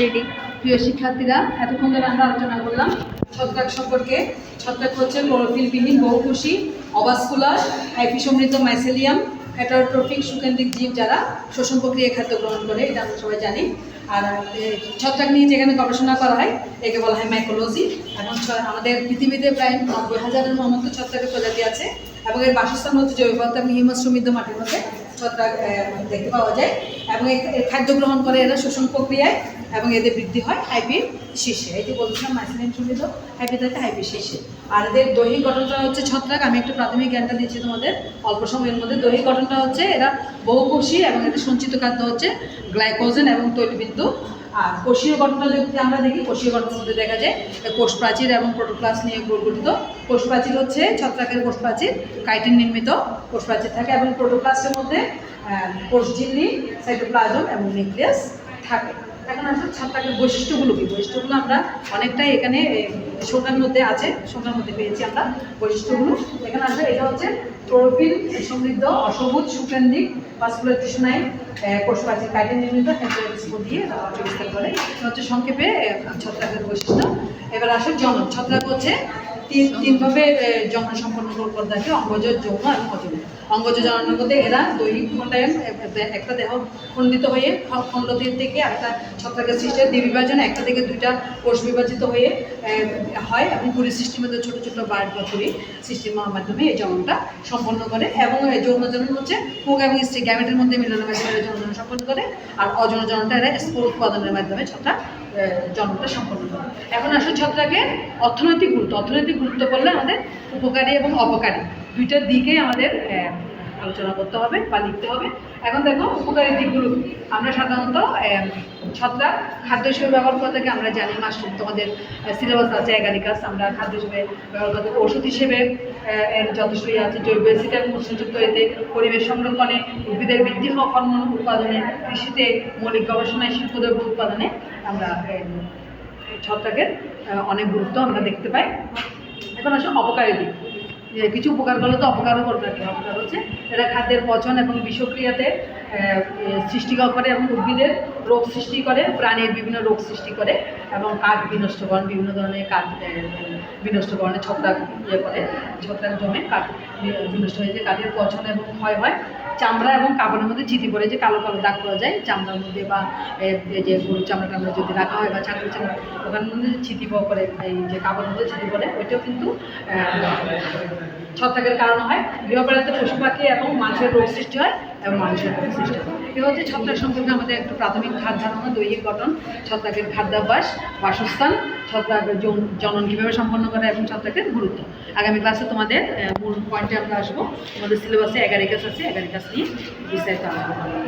Ready. প্রিয় শিক্ষার্থীরা, এতক্ষণ ধরে আমরা আলোচনা করলাম ছত্রাক সম্পর্কে। ছত্রাক হচ্ছে ক্লোরোফিলবিহীন বহুকোষী অবাস্কুলার হাইফি সমৃদ্ধ মাইসেলিয়াম হেটারোট্রফিক সুকেন্দ্রিক জীব যারা শ্বসন প্রক্রিয়ায় খাদ্য গ্রহণ করে, এটা আমরা সবাই জানি। আর ছত্রাক নিয়ে যেখানে গবেষণা করা হয় একে বলা হয় মাইকোলজি। এবং আমাদের পৃথিবীতে প্রায় 90,000-এর মতো ছত্রাকের প্রজাতি আছে এবং এর বাসস্থান হচ্ছে জৈব পদার্থ এবং হিউমাস সমৃদ্ধ মাটির মধ্যে ছত্রাক দেখতে পাওয়া যায়। এবং এর খাদ্য গ্রহণ করে এরা শ্বসন প্রক্রিয়ায় এবং এদের বৃদ্ধি হয় হাইপির শীর্ষে। এই যে বলছিলাম মাইসেলিয়াম সমৃদ্ধ হাইপি থাকে হাইপির শীর্ষে। আর এদের দৈহিক গঠনটা হচ্ছে ছত্রাক, আমি একটু প্রাথমিক জ্ঞানটা দিচ্ছি তোমাদের অল্প সময়ের মধ্যে। দৈহিক গঠনটা হচ্ছে এরা বহুকোষী এবং এদের সঞ্চিত খাদ্য হচ্ছে গ্লাইকোজেন এবং তৈলবিন্দু। আর কোষীয় গঠনটা যদি আমরা দেখি, কোষীয় গঠনের মধ্যে দেখা যায় কোষ প্রাচীর এবং প্রোটোপ্লাস্ট নিয়ে গঠিত। কোষ প্রাচীর হচ্ছে ছত্রাকের কোষ প্রাচীর, কাইটিন নির্মিত কোষ প্রাচীর থাকে এবং প্রোটোপ্লাস্টের মধ্যে কোষঝিল্লি, সাইটোপ্লাজম এবং নিউক্লিয়াস থাকে। এখন আসলে ছত্রাকের বৈশিষ্ট্যগুলো কি? বৈশিষ্ট্যগুলো আমরা অনেকটাই এখানে সংখ্যার মধ্যে আছে, সংখ্যার মধ্যে পেয়েছি আমরা বৈশিষ্ট্যগুলো। এখানে আসলে এটা হচ্ছে ক্লোরোফিল সমৃদ্ধ অসবুজ সুকেন্দ্রিক ভাস্কুলার টিস্যুনাইন কোষ প্রাচীর কাইটিন নির্মিত দিয়ে বিস্তার করে। হচ্ছে সংক্ষেপে ছত্রাকের বৈশিষ্ট্য। এবার আসলে জনন। ছত্রাক হচ্ছে তিনভাবে জনন সম্পন্ন করে থাকে: অঙ্গজ, যৌন এবং অযৌন। অঙ্গজ জননের মধ্যে এরা দৈহিক খণ্ডায়ন, একটা দেহ খণ্ডিত হয়ে খণ্ড থেকে একটা ছত্রাকের সৃষ্টি হয়। দ্বিবিভাজনে একটা থেকে দুইটা কোষ বিভাজিত হয়ে হয় এবং কুড়ি সৃষ্টির মধ্যে ছোটো ছোটো বার্ড বা কুড়ি সৃষ্টির মাধ্যমে এই জননটা সম্পন্ন করে। এবং যৌন জনন হচ্ছে পুক এবং স্ত্রী গ্যামেটের মধ্যে মিলনের মাধ্যমে জনন সম্পন্ন করে। আর অযৌন জননটা এরা স্পোর উৎপাদনের মাধ্যমে ছত্রাক জন্মটা সম্পন্ন করে। এখন আসলে ছত্রাকের অর্থনৈতিক গুরুত্ব। অর্থনৈতিক গুরুত্ব বললে আমাদের উপকারী এবং অপকারী দুইটা দিকেই আমাদের আলোচনা করতে হবে বা লিখতে হবে। এখন দেখো উপকারী দিকগুলো। আমরা সাধারণত ছত্রাক খাদ্য হিসেবে ব্যবহার করে থাকি, আমরা জানি। মাশরুম তোমাদের সিলেবাস আছে, অ্যাগারিকাস। আমরা খাদ্য হিসেবে ব্যবহার করে থাকি। ওষুধ হিসেবে এর যথেষ্টই আছে। জৈব অ্যাসিড এবং উৎসযুক্ত এতে পরিবেশ সংরক্ষণে, উদ্ভিদের বৃদ্ধি হরমোন উৎপাদনে, কৃষিতে, মৌলিক গবেষণায়, শিল্পদ্রব্য উৎপাদনে আমরা ছত্রাকের অনেক গুরুত্ব আমরা দেখতে পাই। এখন আসলে অপকারী দিক। কিছু উপকার করলে তো অপকারও করতে থাকে। অপকার হচ্ছে এরা খাদ্যের পচন এবং বিষক্রিয়াতে সৃষ্টি করে এবং উদ্ভিদের রোগ সৃষ্টি করে, প্রাণীর বিভিন্ন রোগ সৃষ্টি করে এবং কাঠ বিনষ্টকরণ, বিভিন্ন ধরনের কাঠ বিনষ্টকরণে ছত্রাক করে, ছত্রাক জমে কাঠ বিনষ্ট হয়ে যায়। কাঠের পচন এবং ক্ষয় হয়। চামড়া এবং কাপড়ের মধ্যে ছিটি পড়ে, যে কালো কালো দাগ পাওয়া যায় চামড়ার মধ্যে, বা এই যে গরুর চামড়াটা আমরা যদি রাখা হয় বা ছাগলের চামড়া, ওখানের মধ্যে ছিটি পড়ে, এই যে কাপড়ের মধ্যে ছিটি পড়ে, ওইটাও কিন্তু ছত্রাকের কারণ হয়। গৃহপালিত পশু পাখি এবং মানুষের রোগ সৃষ্টি হয় এবং মানুষের রোগ সৃষ্টি হয়। এ হচ্ছে ছত্রাক সম্পর্কে আমাদের একটু প্রাথমিক ধার ধারণা, দৈহিক গঠন, ছত্রাকের খাদ্যাভ্যাস, বাসস্থান, ছত্রাকের জনন কীভাবে সম্পন্ন করে এবং ছত্রাকের গুরুত্ব। আগামী ক্লাসে তোমাদের মূল পয়েন্টে আমরা আসবো। আমাদের সিলেবাসে অ্যাগারিকাস আছে, অ্যাগারিকাস নিয়ে বিস্তারিত আলোচনা করবো।